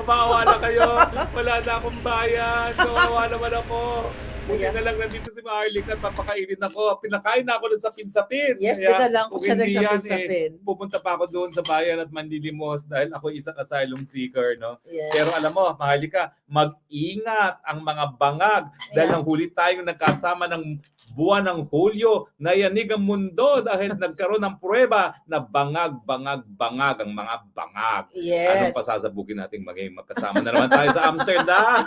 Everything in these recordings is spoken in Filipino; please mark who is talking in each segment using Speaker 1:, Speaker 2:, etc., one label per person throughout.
Speaker 1: Maawa na kayo. Wala na akong bayad. Kawawa naman ako. Buti
Speaker 2: Ayan.
Speaker 1: na lang nandito si Marlic at papakainin ako. Pinakain na ako ng sapin-sapin.
Speaker 2: Yes,
Speaker 1: Kaya
Speaker 2: dinala ko
Speaker 1: kung
Speaker 2: siya
Speaker 1: hindi yan,
Speaker 2: nagsapin-sapin.
Speaker 1: pupunta pa ako doon sa bayan at manlilimos dahil ako isang asylum seeker, no?
Speaker 2: Yes.
Speaker 1: Pero alam mo, Maharlika, mag-ingat ang mga bangag dahil ang huli tayong nagkasama ng buwan ng Hulyo, nayanig ang mundo dahil nagkaroon ng pruweba na bangag ang mga bangag.
Speaker 2: Yes.
Speaker 1: Anong pasasabugin nating magkasama na naman tayo sa Amsterdam?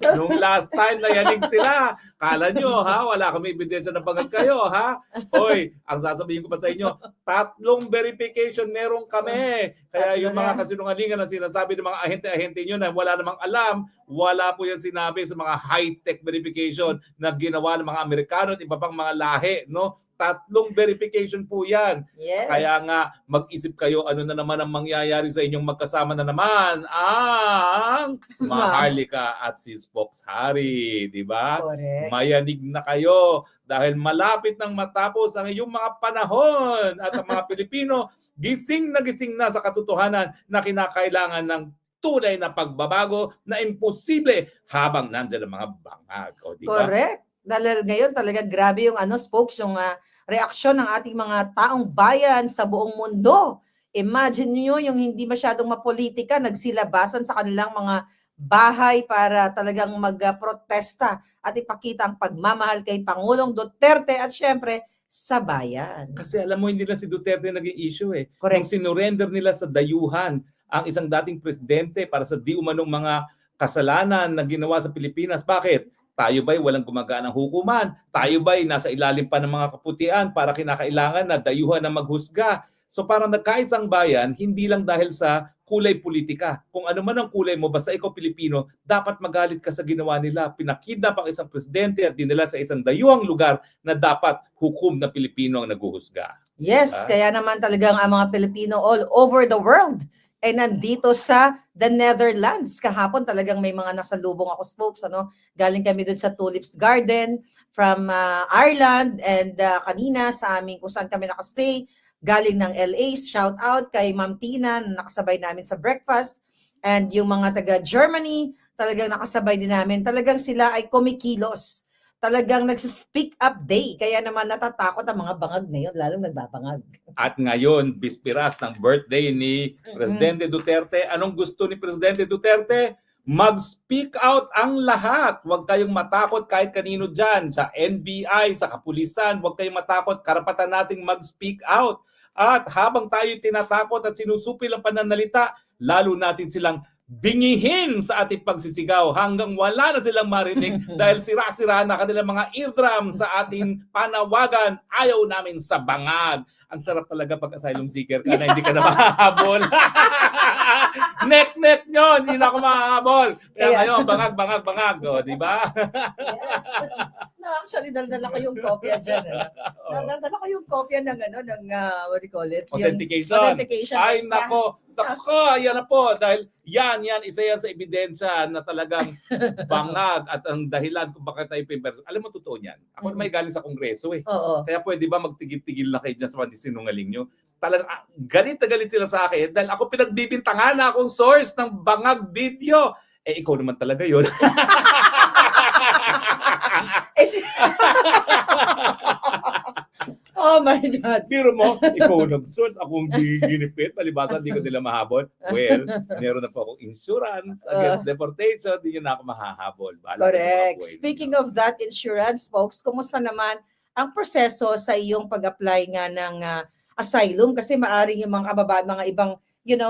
Speaker 1: Nung last time nayanig sila, kala nyo ha, wala kami ebidensya na bangag kayo ha. Hoy, ang sasabihin ko pa sa inyo, 3 verification meron kami. Kaya yung mga kasinungalingan na sinasabi ng mga ahente-ahente nyo na wala namang alam, wala po yan sinabi sa mga high-tech verification na ginawa ng mga Amerikano at iba pang mga lahi, no? 3 verification po yan.
Speaker 2: Yes.
Speaker 1: Kaya nga, mag-isip kayo ano na naman ang mangyayari sa inyong magkasama na naman ang Maharlika at si Spokes Harry, di ba?
Speaker 2: Correct.
Speaker 1: Mayanig na kayo dahil malapit nang matapos ang iyong mga panahon at ang mga Pilipino gising na sa katotohanan na kinakailangan ng tunay na pagbabago na imposible habang nandiyan ang mga bangag. O, di ba?
Speaker 2: Correct. Dahil ngayon talaga grabe yung Spokes, yung reaksyon ng ating mga taong bayan sa buong mundo. Imagine niyo yung hindi masyadong mapolitika, nagsilabasan sa kanilang mga bahay para talagang magprotesta at ipakita ang pagmamahal kay Pangulong Duterte at syempre sa bayan.
Speaker 1: Kasi alam mo, hindi lang si Duterte naging issue eh.
Speaker 2: Correct.
Speaker 1: Nung sinurrender nila sa dayuhan ang isang dating presidente para sa di umanong mga kasalanan na ginawa sa Pilipinas. Bakit? Tayo ba'y walang gumaganang hukuman? Tayo ba'y nasa ilalim pa ng mga kaputian para kinakailangan na dayuhan na maghusga? So parang nagkaisang bayan, hindi lang dahil sa kulay politika. Kung ano man ang kulay mo, basta ikaw Pilipino, dapat magalit ka sa ginawa nila. Pinakidnap ang isang presidente at dinala sa isang dayuhang lugar na dapat hukom na Pilipino ang naguhusga.
Speaker 2: Yes, kaya naman talagang ang mga Pilipino all over the world ay nandito sa the Netherlands. Kahapon talagang may mga nasalubong ako, Spokes. Galing kami doon sa Tulips Garden from Ireland, and kanina sa amin kung saan kami nakastay, galing ng LA. Shout out kay Ma'am Tina na nakasabay namin sa breakfast, and yung mga taga Germany talagang nakasabay din namin. Talagang sila ay kumikilos. Talagang nagsi-speak up day. Kaya naman natatakot ang mga bangag na yun, lalong nagbabangag.
Speaker 1: At ngayon, bispiras ng birthday ni Presidente Duterte. Anong gusto ni Presidente Duterte? Mag-speak out ang lahat. Huwag kayong matakot kahit kanino dyan. Sa NBI, sa kapulisan, huwag kayong matakot. Karapatan nating mag-speak out. At habang tayo tinatakot at sinusupil ang pananalita, lalo natin silang bingihin sa ating pagsisigaw hanggang wala na silang marinig dahil sira-sira na kanilang mga eardrum sa ating panawagan. Ayaw namin sa bangag. Ang sarap talaga pag asylum seeker ka na hindi ka na mahahabol. Nek-nek nyo, hindi na ako mahahabol. Kaya ngayon, bangag. O, di ba?
Speaker 2: Yes. No, actually, daldala ko yung kopya dyan. Daldala ko yung kopya ng, what do you call it?
Speaker 1: Authentication.
Speaker 2: Yung authentication.
Speaker 1: Ay, nako, yan na po. Dahil yan, isa yan sa ebidensya na talagang bangag at ang dahilan kung bakit tayo pimperson. Alam mo, totoo yan. Ako may galing sa Kongreso eh.
Speaker 2: Oo.
Speaker 1: Kaya pwede ba magtigil-tigil na kayo dyan sa mga sinungaling nyo? Talagang galit na galit sila sa akin dahil ako pinagbibintangan na akong source ng bangag video. Eh, ikaw naman talaga yun.
Speaker 2: Oh my God.
Speaker 1: Biro mo, ikaw nag-source, akong ginipit, palibasa, hindi ko nila mahabol. Well, meron na po akong insurance against deportation, hindi nyo na ako mahahabol.
Speaker 2: Correct. Speaking of that, insurance folks, kumusta naman ang proseso sa iyong pag-apply nga ng asylum? Kasi maaring yung mga kababayan, mga ibang,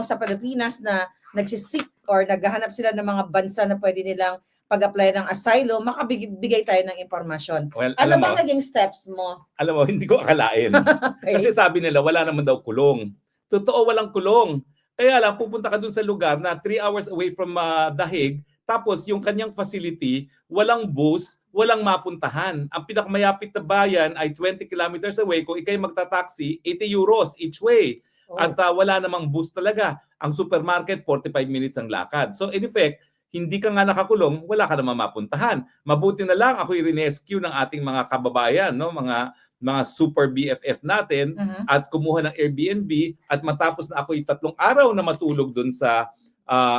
Speaker 2: sa Pilipinas na nagsisik or naghahanap sila ng mga bansa na pwede nilang pag-apply ng asylum, makabigay tayo ng impormasyon.
Speaker 1: Well,
Speaker 2: ano ba naging steps mo?
Speaker 1: Alam mo, hindi ko akalain.
Speaker 2: Okay.
Speaker 1: Kasi sabi nila, wala naman daw kulong. Totoo, walang kulong. Kaya lang, pupunta ka dun sa lugar na 3 hours away from Dahig, tapos yung kanyang facility, walang bus, walang mapuntahan. Ang pinakamayapit na bayan ay 20 kilometers away. Kung ikay magta-taxi, 80 euros each way.
Speaker 2: Oh.
Speaker 1: At wala namang bus talaga. Ang supermarket, 45 minutes ang lakad. So in effect, hindi ka nga nakakulong, wala ka naman mapuntahan. Mabuti na lang ako i-rescue ng ating mga kababayan, no? Mga mga super BFF natin
Speaker 2: Mhm.
Speaker 1: at kumuha ng Airbnb at matapos na ako 3 araw na matulog doon sa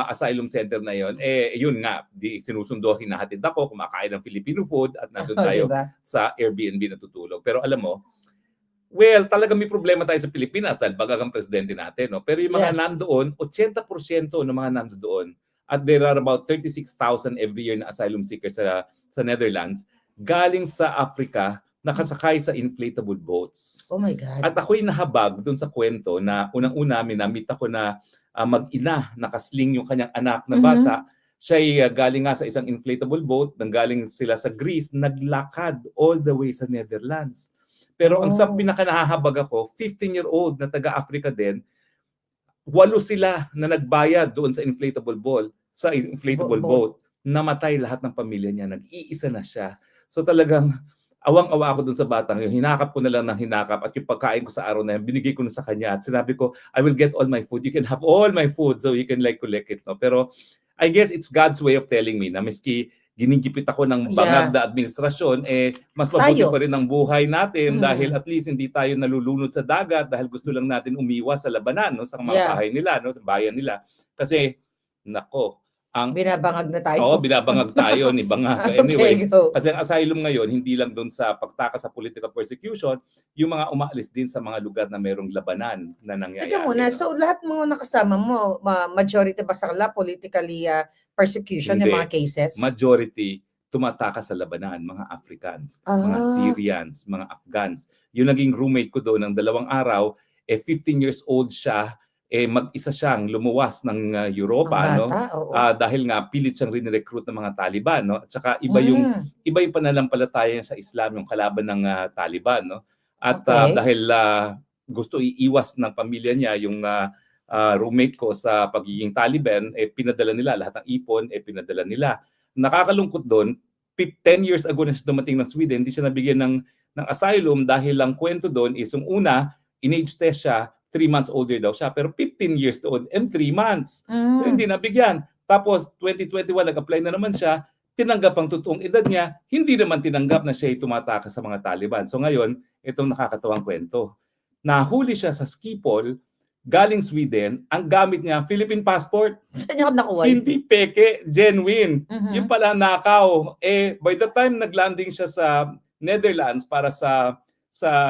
Speaker 1: asylum center na yon, yun nga, sinusundo, hinahatid ako, kumakain ng Filipino food at nandun
Speaker 2: Oh,
Speaker 1: tayo
Speaker 2: diba?
Speaker 1: sa Airbnb natutulog. Pero alam mo, well, talaga may problema tayo sa Pilipinas dahil bagang presidente natin. No? Pero yung mga nandoon, 80% ng mga nandoon, at there are about 36,000 every year na asylum seekers sa Netherlands, galing sa Africa, nakasakay sa inflatable boats.
Speaker 2: Oh my God.
Speaker 1: At ako'y nahabag doon sa kwento na unang-una, minamit ako na mag-ina, nakasling yung kanyang anak na bata. Siya'y galing nga sa isang inflatable boat, nanggaling sila sa Greece, naglakad all the way sa Netherlands. Pero ang sa pinaka-nahahabag ako, 15-year-old na taga-Africa din, 8 sila na nagbayad doon sa inflatable boat. Namatay lahat ng pamilya niya, nag-iisa na siya. So talagang awang-awa ako doon sa batang yun. Hinakap ko na lang ng hinakap at yung pagkain ko sa araw na yun, binigay ko na sa kanya at sinabi ko, I will get all my food. You can have all my food so you can like collect it. No? Pero I guess it's God's way of telling me na miski ginigipit ako ng bangag na administrasyon, mas mabuti pa rin ang buhay natin dahil at least hindi tayo nalulunod sa dagat dahil gusto lang natin umiwas sa labanan, no, sa mga bahay nila, no, sa bayan nila. Kasi, nako,
Speaker 2: binabangag na tayo.
Speaker 1: Oo, binabangag tayo ni bangag. Anyway, kasi ang asylum ngayon, hindi lang doon sa pagtakas sa political persecution, yung mga umaalis din sa mga lugar na mayroong labanan na nangyayari.
Speaker 2: Teka muna, so lahat mga nakasama mo, majority ba sa kanila politically persecution
Speaker 1: Hindi.
Speaker 2: yung mga cases?
Speaker 1: Majority tumatakas sa labanan, mga Africans, mga Syrians, mga Afghans. Yung naging roommate ko doon ng 2 araw, 15 years old siya, mag-isa siyang lumuwas ng Europa, no? Dahil nga pilit siyang rini-recruit ng mga Taliban, no? At saka iba yung pananampalataya niya sa Islam, yung kalaban ng Taliban, no? At dahil gusto iiwas ng pamilya niya yung roommate ko sa pagiging Taliban, pinadala nila lahat ng ipon, pinadala nila. Nakakalungkot doon, 10 years ago na siya dumating ng Sweden, hindi siya nabigyan ng asylum dahil lang kwento doon is yung una, in-age test siya, 3 months older daw siya, pero 15 years old and 3 months. So, hindi nabigyan. Tapos 2021, nag-apply na naman siya, tinanggap ang totoong edad niya, hindi naman tinanggap na siya ay tumatakas sa mga Taliban. So ngayon, itong nakakatawang kwento. Nahuli siya sa Schiphol, galing Sweden, ang gamit niya, Philippine passport.
Speaker 2: Saan niya nakuha?
Speaker 1: Hindi peke, genuine. Yung pala nakaw. By the time naglanding siya sa Netherlands para sa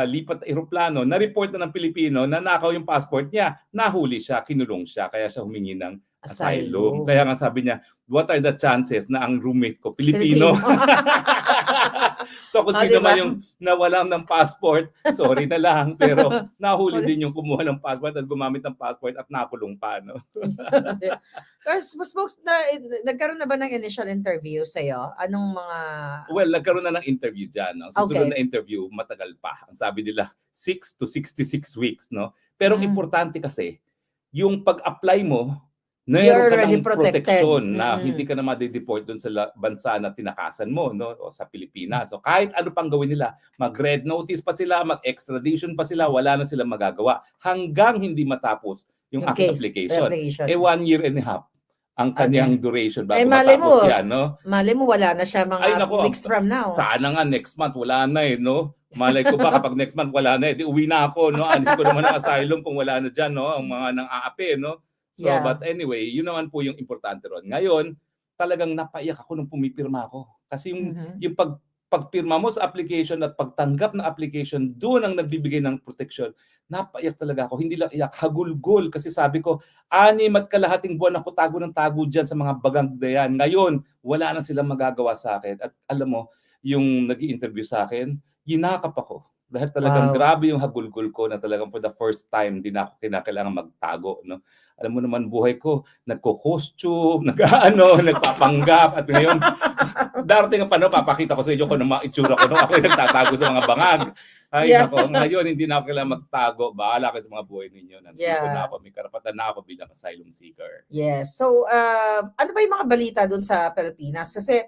Speaker 1: lipat eroplano, na-report na ng Pilipino na nakaw yung passport niya, nahuli siya, kinulong siya, kaya siya humingi ng asylum. Kaya nga sabi niya, what are the chances na ang roommate ko, Pilipino? So kung sino man yung nawalan ng passport, sorry na lang, pero nahuli din yung kumuha ng passport at gumamit ng passport at nakulong pa. No?
Speaker 2: Folks, nagkaroon na ba ng initial interview sa'yo? Anong mga...
Speaker 1: Well, nagkaroon na ng interview dyan. No? Susunod na interview, matagal pa. Ang sabi nila, 6 to 66 weeks. No? Pero importante kasi, yung pag-apply mo, mayroon ka ng protection na hindi ka na ma-deport doon sa bansa na tinakasan mo, no, o sa Pilipinas. So kahit ano pang gawin nila, mag-red notice pa sila, mag-extradition pa sila, wala na silang magagawa hanggang hindi matapos yung aking application. 1 year and a half ang kanyang duration bago matapos yan, no?
Speaker 2: Malay mo, wala na siya mga weeks from now.
Speaker 1: Sana nga next month, wala na no? Malay ko ba kapag next month wala na, di uwi na ako, no? Anin ko naman ang asylum kung wala na dyan, no? Ang mga nang-aapi, no? So, but anyway, yun naman po yung importante ron. Ngayon, talagang napaiyak ako nung pumipirma ako. Kasi yung pagpirma mo sa application at pagtanggap ng application, doon ang nagbibigay ng protection. Napaiyak talaga ako. Hindi lang iyak, hagulgol. Kasi sabi ko, 6 at kalahating buwan ako tago ng tago dyan sa mga bagang dayan. Ngayon, wala na silang magagawa sa akin. At alam mo, yung nag-i-interview sa akin, yinakap ako. Dahil talagang grabe yung hagulgol ko na talagang for the first time, di na ako kinakailangan magtago. No? Alam mo naman buhay ko, nagko-costume, nagpapanggap, at ngayon, darating ang panahon, papakita ko sa inyo kung ano mga itsura ko nung ako nagtatago sa mga bangag. Ay, nako, ngayon hindi na ako kailangan magtago, bahala kayo sa mga buhay ninyo. Nandito na ako, may karapatan na ako bilang asylum seeker.
Speaker 2: Yes, so ano ba yung mga balita dun sa Pilipinas? Kasi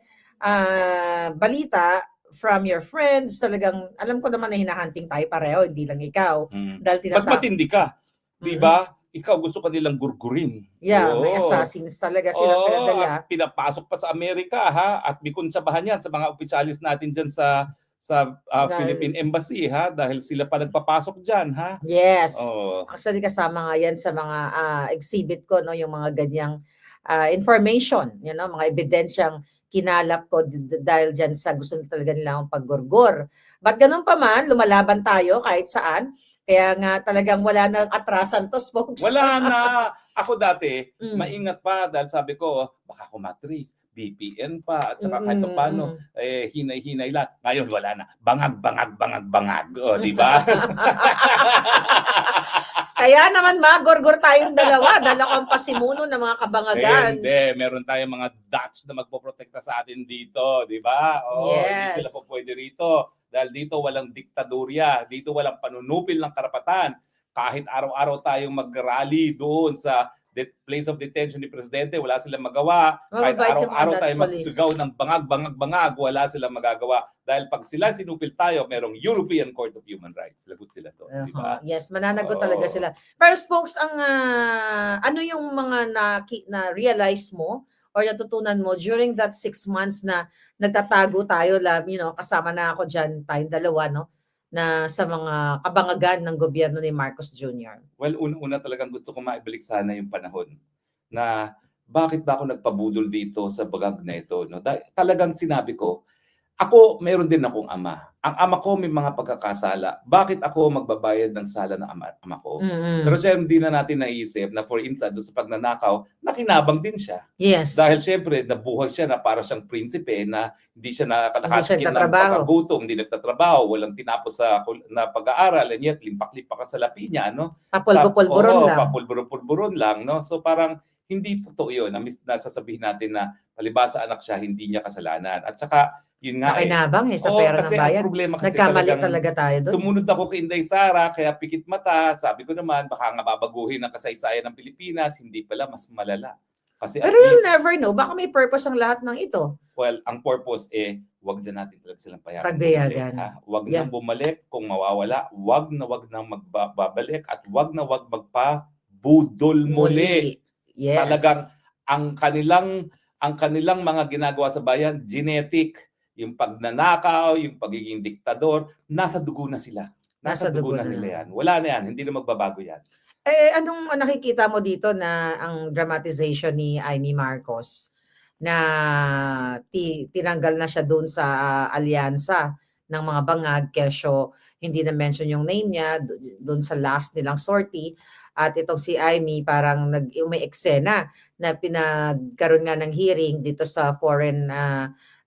Speaker 2: balita, from your friends, talagang, alam ko naman na hinahunting tayo pareho, hindi lang ikaw. Dahil
Speaker 1: mas matindi ka, di ba? Ikaw gusto ka nilang gurgurin.
Speaker 2: Yeah, may assassins talaga silang pinadala.
Speaker 1: At pinapasok pa sa Amerika, ha? At may konsabahan yan sa mga opisyalis natin dyan sa Philippine Embassy, ha, dahil sila pa nagpapasok diyan, ha.
Speaker 2: Yes.
Speaker 1: Oh.
Speaker 2: Actually, kasama nga yan sa mga exhibit ko, no, yung mga ganyang information, mga ebidensyang kinalap ko dahil dyan sa gusto talaga nila akong paggurgur. But ganun pa man, lumalaban tayo kahit saan. Kaya nga talagang wala nang atrasan to, folks.
Speaker 1: Wala na. Ako dati,
Speaker 2: Mm.
Speaker 1: maingat pa dahil sabi ko, baka ako matrace, VPN pa, at saka kahit paano, hinay-hinay lang. Ngayon, wala na. Bangag, bangag, bangag, bangag. O, di ba?
Speaker 2: Kaya naman magurgur tayong dalawa. Dala ko ang pasimuno ng mga kabangagan.
Speaker 1: Hindi, meron tayong mga Dutch na magpoprotekta sa atin dito, di ba? Hindi sila
Speaker 2: Yes.
Speaker 1: po pwede rito. Dahil dito walang diktadurya, dito walang panunupil ng karapatan. Kahit araw-araw tayong mag-rally doon sa place of detention ni Presidente, wala silang magawa. Kahit
Speaker 2: Mababait yung mga
Speaker 1: araw-araw
Speaker 2: Dutch
Speaker 1: tayong
Speaker 2: police.
Speaker 1: magsigaw ng bangag, bangag, bangag, wala silang magagawa. Dahil pag sila sinupil tayo, merong European Court of Human Rights. Lagot sila to, di ba?
Speaker 2: Yes, mananagot
Speaker 1: Oo.
Speaker 2: talaga sila. Pero spokes, ano yung mga na-realize mo or natutunan mo during that 6 months na nagtatago tayo, kasama na ako dyan, tayong dalawa, no? Na sa mga kabangagan ng gobyerno ni Marcos Jr.
Speaker 1: Well, una talagang gusto ko maibalik sana yung panahon na bakit ba ako nagpabudol dito sa bagag na ito. No? Talagang sinabi ko, ako, meron din akong ama. Ang ama ko may mga pagkakasala. Bakit ako magbabayad ng sala ng ama ko? Pero siya hindi na natin naisip na for instance, doon sa pagnanakaw, nakinabang din siya.
Speaker 2: Yes.
Speaker 1: Dahil syempre, nabuhay siya na para siyang prinsipe na hindi siya nakatikim ng
Speaker 2: nagtatrabaho.
Speaker 1: pagkagutom, hindi nagtatrabaho, walang tinapos na pag-aaral, and yet limpak-limpak sa lapi niya, no?
Speaker 2: Papulbo-pulburon lang.
Speaker 1: Papulburo-pulburon lang, no? So parang hindi totoo yun. Nasasabihin natin na palibasa anak siya, hindi niya kasalanan. At saka, yun nga
Speaker 2: Nakinabang sa pera ng bayan.
Speaker 1: Ang problema kasi
Speaker 2: Nagkamali talaga tayo doon.
Speaker 1: Sumunod ako kay Inday Sara, kaya pikit mata. Sabi ko naman, baka nga babaguhin ang kasaysayan ng Pilipinas. Hindi pala, mas malala. Kasi
Speaker 2: Pero you'll never know. Baka may purpose ang lahat ng ito.
Speaker 1: Well, ang purpose wag na natin talaga silang
Speaker 2: pagbayagan.
Speaker 1: Wag nang bumalik kung mawawala. Wag nang magbabalik at wag magpa-budol muli.
Speaker 2: Yes.
Speaker 1: Talagang ang kanilang mga ginagawa sa bayan, genetic. Yung pagnanakaw, yung pagiging diktador, nasa dugo na sila. Nasa dugo na nila yan. Wala na yan. Hindi na magbabago yan.
Speaker 2: Anong nakikita mo dito na ang dramatization ni Amy Marcos na tinanggal na siya doon sa alyansa ng mga bangag, kesyo hindi na mention yung name niya doon sa last nilang sortie. At itong si Amy parang may eksena na pinagkaroon nga ng hearing dito sa Foreign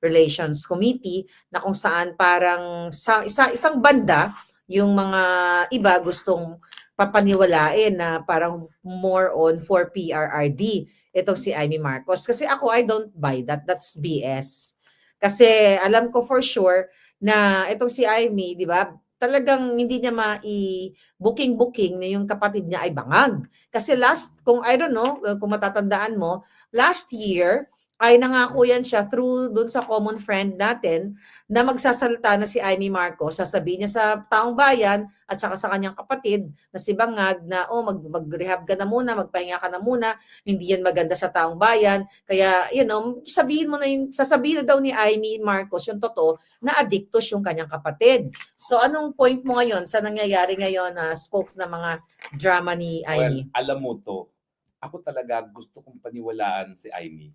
Speaker 2: Relations Committee na kung saan parang isang banda yung mga iba gustong papaniwalain na parang more on for PRRD itong si Amy Marcos. Kasi ako, I don't buy that. That's BS. Kasi alam ko for sure na itong si Amy, di ba, talagang hindi niya booking na yung kapatid niya ay bangag. Kasi kung I don't know, kung matatandaan mo, last year, ay nangako yan siya through dun sa common friend natin na magsasalita na si Amy Marcos, sasabihin niya sa taong bayan at saka sa kanyang kapatid na si Bangag na mag-rehab ka na muna, magpahinga ka na muna, hindi yan maganda sa taong bayan. Kaya, sasabihin na daw ni Amy Marcos yung totoo na addictos yung kanyang kapatid. So, anong point mo ngayon sa nangyayari ngayon na spokes na mga drama ni Amy?
Speaker 1: Well, alam mo to, ako talaga gusto kong paniwalaan si Amy.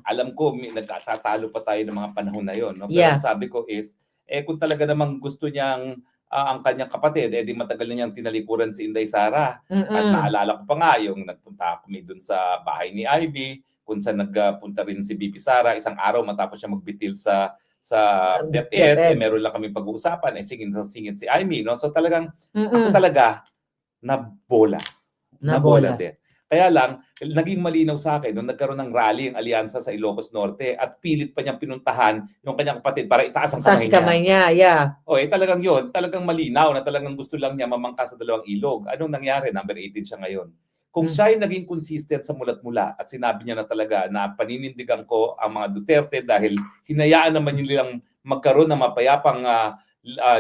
Speaker 1: Alam ko, nagtatalo pa tayo ng mga panahon na yon. No? Pero sabi ko is, kung talaga namang gusto niyang ang kanyang kapatid, di matagal na niyang tinalikuran si Inday Sara. At naalala ko pa nga yung nagpunta kami dun sa bahay ni Ivy, kung saan nagpunta rin si Bibi Sara, isang araw matapos siya magbitil sa DepEd, meron lang kami pag-uusapan, singin si Amy. No? So talagang, ako talaga, nabola din. Kaya lang, naging malinaw sa akin nung nagkaroon ng rally ang alyansa sa Ilocos Norte at pilit pa niyang pinuntahan yung kanyang kapatid para itaas ang kamay niya. Talagang yun, talagang malinaw na talagang gusto lang niya mamangka sa dalawang ilog. Anong nangyari? Number 18 siya ngayon. Kung siya ay naging consistent sa mulat-mula at sinabi niya na talaga na paninindigan ko ang mga Duterte dahil hinayaan naman nilang magkaroon ng mapayapang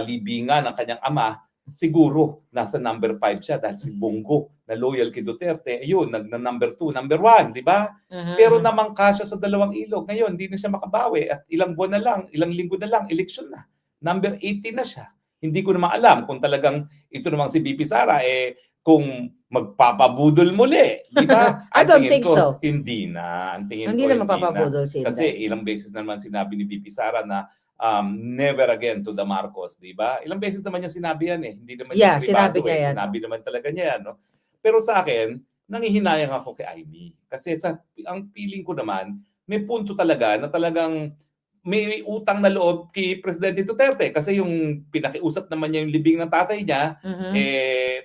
Speaker 1: libingan ng kanyang ama, siguro nasa number 5 siya dahil si Bongo na loyal kay Duterte, ayun, number 2, number 1, di ba? Pero namangka siya sa dalawang ilog. Ngayon, hindi na siya makabawi at ilang buwan na lang, ilang linggo na lang, eleksyon na. number 80 na siya. Hindi ko naman alam kung talagang ito namang si VP Sara, kung magpapabudol muli, di ba?
Speaker 2: I
Speaker 1: Ang
Speaker 2: don't
Speaker 1: tingin
Speaker 2: think
Speaker 1: ko,
Speaker 2: so.
Speaker 1: Hindi na. Ang tingin
Speaker 2: Hindi
Speaker 1: ko,
Speaker 2: na
Speaker 1: hindi na.
Speaker 2: magpapabudol si
Speaker 1: Kasi
Speaker 2: Inday.
Speaker 1: ilang beses naman sinabi ni VP Sara na never again to the Marcos, di ba? Ilang beses naman niya sinabi yan eh. Hindi naman
Speaker 2: Yeah,
Speaker 1: niya
Speaker 2: sinabi
Speaker 1: privado
Speaker 2: niya yan.
Speaker 1: Sinabi naman talaga niya yan. No? Pero sa akin, nangihinayang ako kay Amy. Kasi ang feeling ko naman, may punto talaga na talagang may utang na loob kay Presidente Duterte. Kasi yung pinakiusap naman niya yung libing ng tatay niya,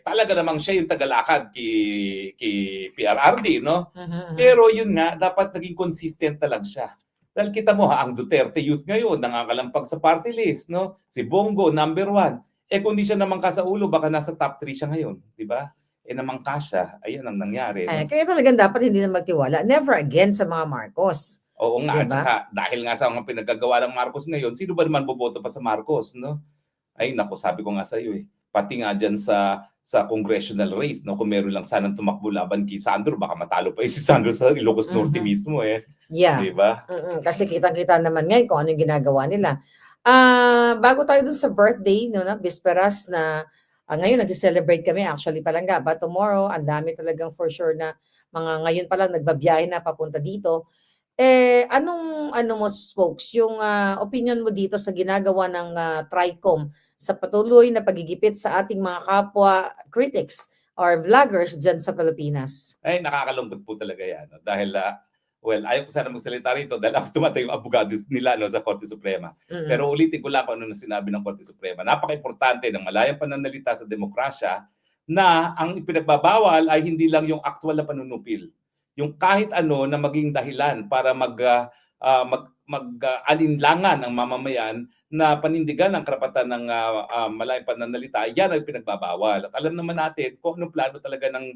Speaker 1: talaga namang siya yung tagalakad kay PRRD, no? Pero yun nga, dapat naging consistent na lang siya. Dahil kita mo ang Duterte youth ngayon, nangangalampag sa party list, no? Si Bongo, number 1. Kung di siya namangka sa ulo, baka nasa top 3 siya ngayon, di ba? Namangka siya, ayun ang nangyari. No?
Speaker 2: Kaya talagang dapat hindi na magtiwala. Never again sa mga Marcos.
Speaker 1: Oo nga,
Speaker 2: diba?
Speaker 1: at saka dahil nga sa mga pinagagawa ng Marcos ngayon, sino ba naman boboto pa sa Marcos, no? Ay nako, sabi ko nga sa iyo pati nga diyan sa congressional race, no, kung meron lang sanang tumakbo laban kay Sandro, baka matalo pa si Sandro sa Ilocos Norte mismo
Speaker 2: Yeah.
Speaker 1: Di ba?
Speaker 2: Kasi kitang-kita naman ngayon kung ano yung ginagawa nila. Bago tayo dun sa birthday, no, na bisperas na ngayon nag-celebrate kami actually Palangga, but tomorrow ang dami talagang for sure na mga ngayon pa lang nagbabiyahe na papunta dito. Anong mo spokes yung opinion mo dito sa ginagawa ng TRICOM sa patuloy na pagigipit sa ating mga kapwa critics or vloggers dyan sa Pilipinas?
Speaker 1: Ay, nakakalungkot po talaga yan. No? Dahil, ayaw ko sana magsalita rito dahil ako tumatay yung abogado nila sa Korte Suprema. Pero ulitin ko lang kung ano na sinabi ng Korte Suprema. Napaka-importante ng malayang pananalita sa demokrasya na ang ipinagbabawal ay hindi lang yung aktual na panunupil. Yung kahit ano na maging dahilan para mag-alinlangan ng mamamayan na panindigan ang karapatan ng malayang pananalita, yan ay pinagbabawal. At alam naman natin kung anong plano talaga ng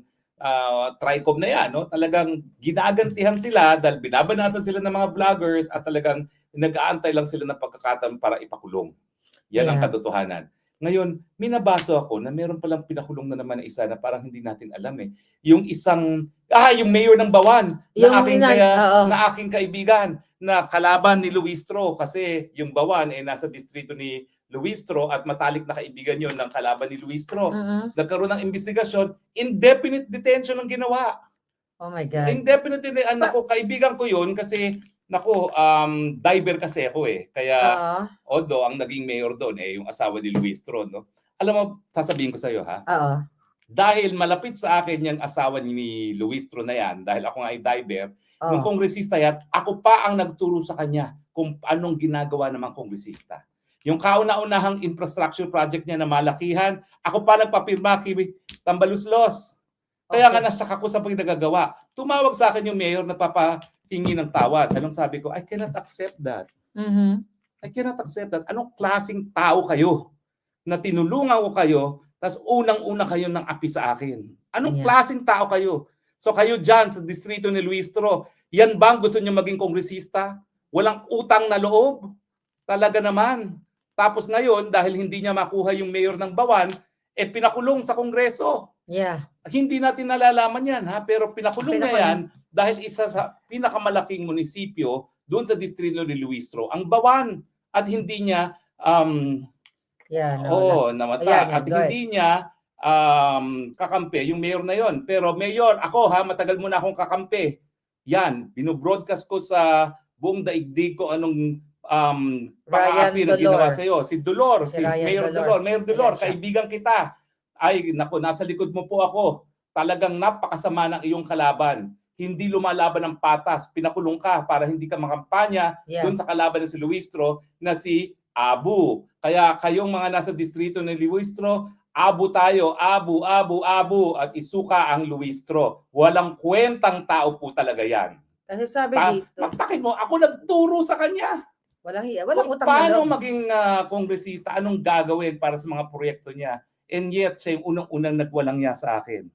Speaker 1: TRICOM na yan. No? Talagang ginagantihan sila dahil binabanatan sila ng mga vloggers at talagang nag-aantay lang sila ng pagkakataon para ipakulong. Yan ang katotohanan. Ngayon, minabasa ako na meron palang pinakulong na naman na isa na parang hindi natin alam Yung isang, yung mayor ng Bawan na aking kaibigan na kalaban ni Luistro kasi yung Bawan nasa distrito ni Luistro at matalik na kaibigan yon ng kalaban ni Luistro. Nagkaroon ng investigasyon, indefinite detention ang ginawa.
Speaker 2: Oh my God.
Speaker 1: Indefinite detention. Kaibigan ko yun kasi diver kasi ako Kaya, although ang naging mayor doon yung asawa ni Luistro, no? Alam mo, sasabihin ko sa iyo dahil malapit sa akin yung asawa ni Luistro na yan, dahil ako nga ay diver, nung kongresista yan, ako pa ang nagturo sa kanya kung anong ginagawa ng mga kongresista. Yung kauna-unahang infrastructure project niya na malakihan, ako pa nagpapirma kay Tambaluslos. Kaya nga nasyak ako sa pagdagagawa. Tumawag sa akin yung mayor na hingi ng tawad. Anong sabi ko? I cannot accept that. I cannot accept that. Anong klaseng tao kayo na tinulungan ko kayo tapos unang-una kayo ng api sa akin? Anong klaseng tao kayo? So kayo dyan sa distrito ni Luistro, yan bang gusto niyo maging kongresista? Walang utang na loob? Talaga naman. Tapos ngayon, dahil hindi niya makuha yung mayor ng Bawan, pinakulong sa Kongreso.
Speaker 2: Yeah.
Speaker 1: Hindi natin nalalaman yan, pero pinakulong na yan dahil isa sa pinakamalaking munisipyo doon sa distrito ni Luistro, ang Bawan. At hindi niya namatay. At hindi niya kakampi yung mayor na yon. Pero mayor, ako matagal muna akong kakampi. Yan, binobroadcast ko sa buong daigdig ko anong pang-aapi na ginawa sa iyo. Si Dolor, si Mayor Dolor. Mayor Dolor, kaibigan kita. Ay, naku, nasa likod mo po ako. Talagang napakasama ng iyong kalaban. Hindi lumalaban ng patas. Pinakulong ka para hindi ka makampanya doon sa kalaban ng si Luistro na si Abu. Kaya kayong mga nasa distrito ng Luistro, Abu tayo, Abu, at isuka ang Luistro. Walang kwentang tao po talaga yan.
Speaker 2: Kasi sabi dito,
Speaker 1: magpakin mo, ako nagturo sa kanya.
Speaker 2: Walang utang
Speaker 1: paano maging kongresista, anong gagawin para sa mga proyekto niya. And yet, siya yung unang-unang nagwalang niya sa akin.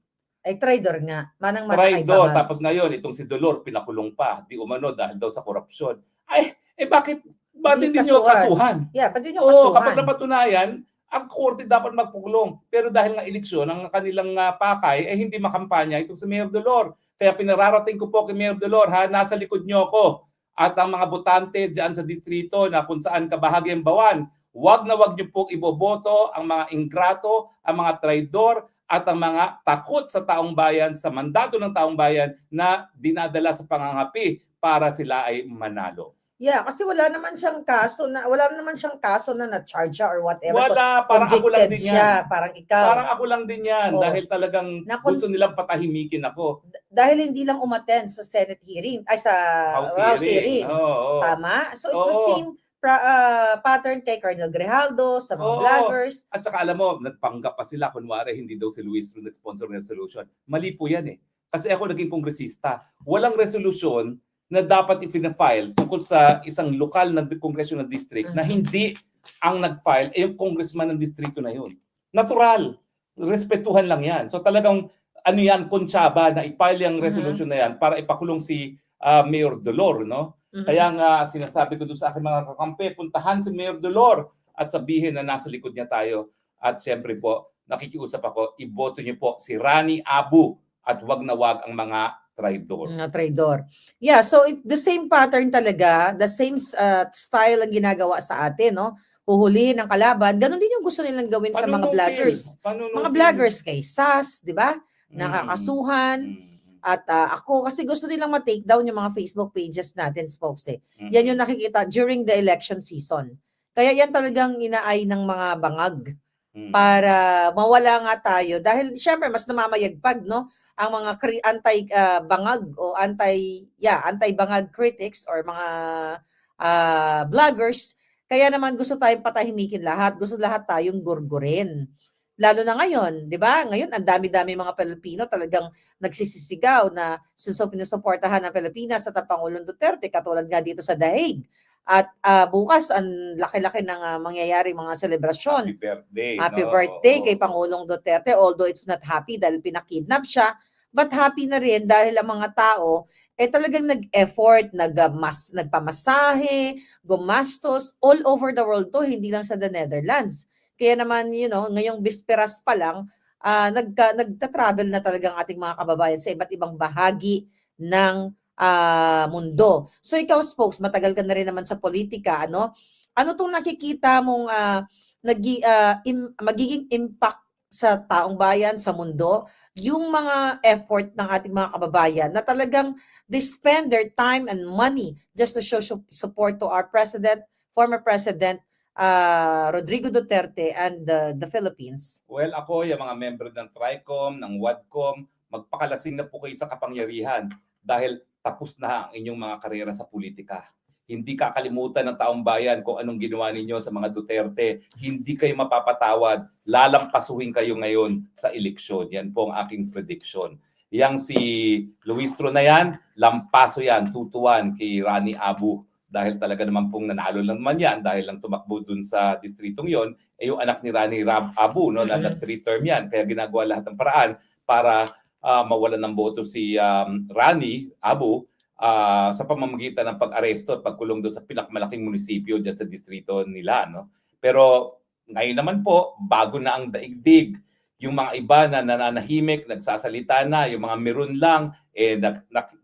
Speaker 2: Ay, traidor nga.
Speaker 1: Traidor. Tapos ngayon, itong si Dolor, pinakulong pa. Di umano dahil daw sa korupsyon. Ay, bakit hindi nyo kasuhan?
Speaker 2: Yeah, ba't nyo kasuhan?
Speaker 1: Kapag napatunayan, ang korte dapat magpukulong. Pero dahil nga eleksyon, ang kanilang pakay, hindi makampanya itong si Mayor Dolor. Kaya pinararating ko po kay Mayor Dolor, nasa likod nyo ako. At ang mga botante dyan sa distrito na kung saan kabahagyang Bawan, wag na wag niyo pong iboboto ang mga ingrato, ang mga traidor, at ang mga takot sa taong bayan, sa mandato ng taong bayan na dinadala sa pangangapi para sila ay manalo.
Speaker 2: Yeah, kasi wala naman siyang kaso na na-charge siya or whatever.
Speaker 1: Wala, parang ako lang
Speaker 2: Convicted
Speaker 1: din
Speaker 2: siya,
Speaker 1: yan.
Speaker 2: parang ikaw.
Speaker 1: Parang ako lang din yan
Speaker 2: Oo.
Speaker 1: dahil talagang gusto nilang patahimikin ako.
Speaker 2: Dahil hindi lang umattend sa Senate hearing, ay sa House hearing.
Speaker 1: Oo.
Speaker 2: Tama? So it's the
Speaker 1: Oo.
Speaker 2: same pattern kay Colonel Grijaldo, sa mga
Speaker 1: Oo.
Speaker 2: vloggers.
Speaker 1: At saka alam mo, nagpanggap pa sila, kunwari hindi daw si Luis Ru nag-sponsor ng resolution. Mali po yan eh. Kasi ako naging kongresista. Walang resolution na dapat i-file tungkol sa isang lokal na congressional district na hindi ang nag-file ay yung congressman ng distrito na yun. Natural. Respetuhan lang yan. So talagang ano yan, kontsaba na i-file yung resolution na yan para ipakulong si Mayor Dolor, no? Kaya nga sinasabi ko doon sa aking mga kakampi, puntahan si Mayor Dolor at sabihin na nasa likod niya tayo. At siyempre po, nakikiusap ako, iboto niyo po si Rani Abu at wag na wag ang mga traidor.
Speaker 2: Traidor. Yeah, so the same pattern talaga, the same style ang ginagawa sa atin, no? Huhulihin ang kalaban. Ganon din yung gusto nilang gawin sa mga vloggers. Mga vloggers kay SAS, di ba? Nakakasuhan. At ako, kasi gusto nilang ma-take down yung mga Facebook pages natin, spokes eh. Yan yung nakikita during the election season. Kaya yan talagang inaay ng mga bangag para mawala nga tayo. Dahil syempre, mas namamayagpag, no? Ang mga anti-bangag o anti-bangag critics or mga vloggers. Kaya naman gusto tayong patahimikin lahat. Gusto lahat tayong gurgurin. Lalo na ngayon, di ba? Ngayon, ang dami-dami mga Pilipino talagang nagsisisigaw na pinusuportahan ng Pilipinas at ang Pangulong Duterte, katulad nga dito sa Daig. At bukas, ang laki-laki ng mangyayari mga selebrasyon.
Speaker 1: Happy birthday.
Speaker 2: Happy birthday kay Pangulong Duterte, although it's not happy dahil pinakidnap siya, but happy na rin dahil ang mga tao talagang nag-effort, nagpamasahe, gumastos, all over the world to, hindi lang sa the Netherlands. Kaya naman, ngayong bisperas pa lang, nagta-travel na talagang ating mga kababayan sa iba't ibang bahagi ng mundo. So ikaw, spokes, matagal ka na rin naman sa politika, ano? Ano tong nakikita mong magiging impact sa taong bayan, sa mundo, yung mga effort ng ating mga kababayan na talagang they spend their time and money just to show support to our president, former president, Rodrigo Duterte and the Philippines?
Speaker 1: Well, ako, yung mga member ng TRICOM, ng WADCOM, magpakalasing na po kayo sa kapangyarihan dahil tapos na ang inyong mga karera sa politika. Hindi kakalimutan ng taong bayan kung anong ginawa ninyo sa mga Duterte. Hindi kayo mapapatawad. Lalampasuhin kayo ngayon sa eleksyon. Yan po ang aking prediction. Yang si Luis Ru na yan, lampaso yan, tutuan kay Rani Abu. Dahil talaga naman pong nanalo lang naman yan dahil lang tumakbo dun sa distritong yon, yung anak ni Rani Abu, no, na 3-term yan. Kaya ginagawa lahat ng paraan para mawalan ng boto si Rani Abu sa pamamagitan ng pag-aresto at pagkulong doon sa pinakamalaking munisipyo dyan sa distrito nila. No? Pero ngayon naman po, bago na ang daigdig. Yung mga iba na nananahimik, nagsasalita na, yung mga meron lang,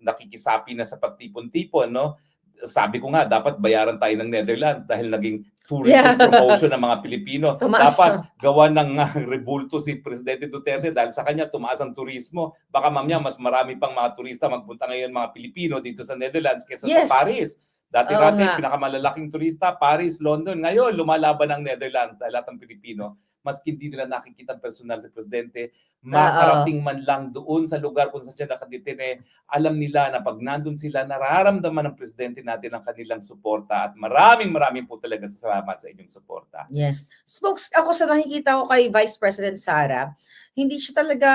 Speaker 1: nakikisapi na sa pagtipon-tipon, no? Sabi ko nga, dapat bayaran tayo ng Netherlands dahil naging tourism promotion ng mga Pilipino. Dapat gawa ng rebulto si Presidente Duterte dahil sa kanya tumaas ang turismo. Baka mamaya mas marami pang mga turista magpunta ngayon mga Pilipino dito sa Netherlands kaysa sa Paris. Dati-dati, pinakamalalaking turista, Paris, London. Ngayon, lumalaban ang Netherlands dahil lahat ng Pilipino, maski hindi nila nakikita personal si Presidente, makarating man lang doon sa lugar kung saan siya nakadetine, alam nila na pag nandun sila, nararamdaman ng Presidente natin ang kanilang suporta at maraming po talaga salamat sa inyong suporta.
Speaker 2: Yes. Spokes, ako sa nakikita ko kay Vice President Sara, hindi siya talaga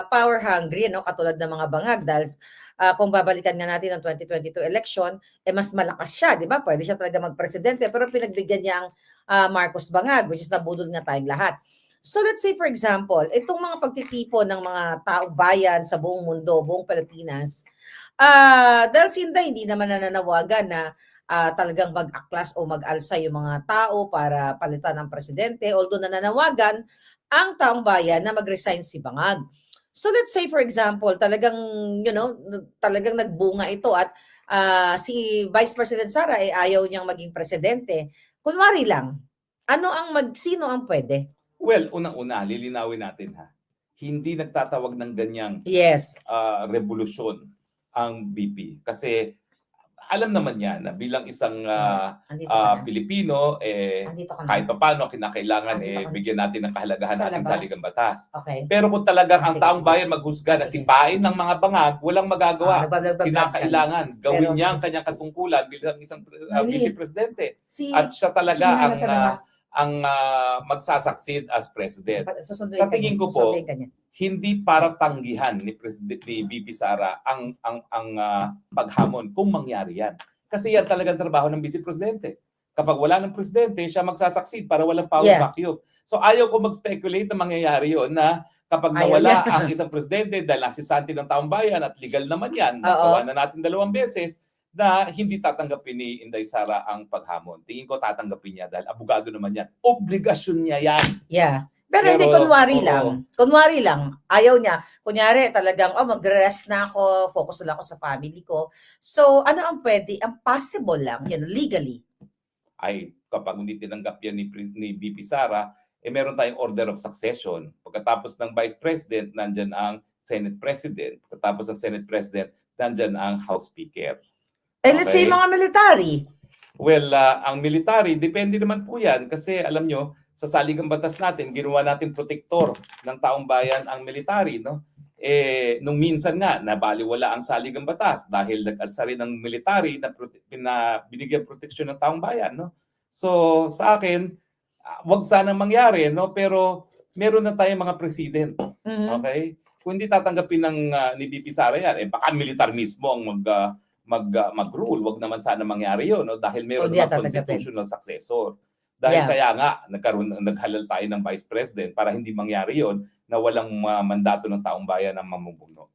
Speaker 2: power hungry, no? Katulad ng mga bangag dahil kung babalikan nga natin ang 2022 election, mas malakas siya, di ba? Pwede siya talaga magpresidente, pero pinagbigyan niya ang Marcos Bangag, which is nabudol nga tayong lahat. So let's say for example, itong mga pagtitipon ng mga taong bayan sa buong mundo, buong Pilipinas, dahil Sinda hindi naman nananawagan na talagang mag-aklas o mag-alsa yung mga tao para palitan ng presidente, although nananawagan ang taong bayan na mag-resign si Bangag. So let's say for example, talagang talagang nagbunga ito at si Vice President Sara ay ayaw niyang maging presidente. Kunwari lang, Sino ang pwede?
Speaker 1: Well, unang-una, lilinawin natin ha. Hindi nagtatawag ng ganyang
Speaker 2: Yes.
Speaker 1: revolusyon ang BP. Kasi alam naman niya na bilang isang
Speaker 2: Andito ka na.
Speaker 1: Pilipino,
Speaker 2: Andito ka na.
Speaker 1: kahit papaano, kinakailangan
Speaker 2: Andito ka na.
Speaker 1: bigyan natin ng kahalagahan
Speaker 2: Sa
Speaker 1: ating
Speaker 2: labas.
Speaker 1: saligang batas.
Speaker 2: Okay.
Speaker 1: Pero kung talagang ang
Speaker 2: Sige,
Speaker 1: taong
Speaker 2: sige.
Speaker 1: bayan maghusga na
Speaker 2: Sige.
Speaker 1: sipain ng mga bangag, walang magagawa.
Speaker 2: Nagbablog-vlog ka.
Speaker 1: Kinakailangan gawin
Speaker 2: Pero
Speaker 1: niya ang
Speaker 2: sige.
Speaker 1: kanyang katungkulan bilang isang
Speaker 2: Mali.
Speaker 1: vice-presidente.
Speaker 2: Si
Speaker 1: At siya talaga
Speaker 2: Sheena nasa labas.
Speaker 1: ang magsasucceed as president.
Speaker 2: Susunduin
Speaker 1: Sa
Speaker 2: ka
Speaker 1: tingin
Speaker 2: niya,
Speaker 1: ko po,
Speaker 2: susunduin ka niya.
Speaker 1: hindi para tanggihan ni VP Sara ang paghamon kung mangyari yan. Kasi yan talagang trabaho ng vice presidente. Kapag wala ng presidente, siya magsasucceed para walang power vacuum. So ayaw ko mag-speculate na mangyayari yon na kapag nawala ang isang presidente dahil nasisanti ng taong bayan at legal naman yan, nagawa na natin 2 beses, na hindi tatanggapin ni Inday Sara ang paghamon. Tingin ko tatanggapin niya dahil abogado naman yan. Obligasyon niya yan.
Speaker 2: Yeah. Pero hindi, kunwari lang. Kunwari lang. Ayaw niya. Kunyari, talagang, mag-rest na ako, focus na lang ako sa family ko. So, ano ang pwede? Ang possible lang, legally.
Speaker 1: Ay, kapag hindi tinanggap yan ni VP Sara, meron tayong order of succession. Pagkatapos ng Vice President, nandyan ang Senate President. Pagkatapos ng Senate President, nandyan ang House Speaker.
Speaker 2: Let's say mga military.
Speaker 1: Well, ang military, depende naman po yan kasi alam nyo, sa saligang batas natin, ginawa natin protektor ng taong bayan ang military, no? Nung minsan nga, nabaliwala ang saligang batas dahil nag-alsa rin ng military na binigyan proteksyon ng taong bayan, no? So, sa akin, wag sana mangyari, no? Pero meron na tayong mga president, okay? Kung hindi tatanggapin ni VP Sara yan, baka militar mismo ang mag-rule. Wag naman sana mangyari yun, no? Dahil meron naman constitutional successor. Dahil kaya nga, naghalal tayo ng Vice President para hindi mangyari yon na walang mandato ng taong bayan ang mamumuno.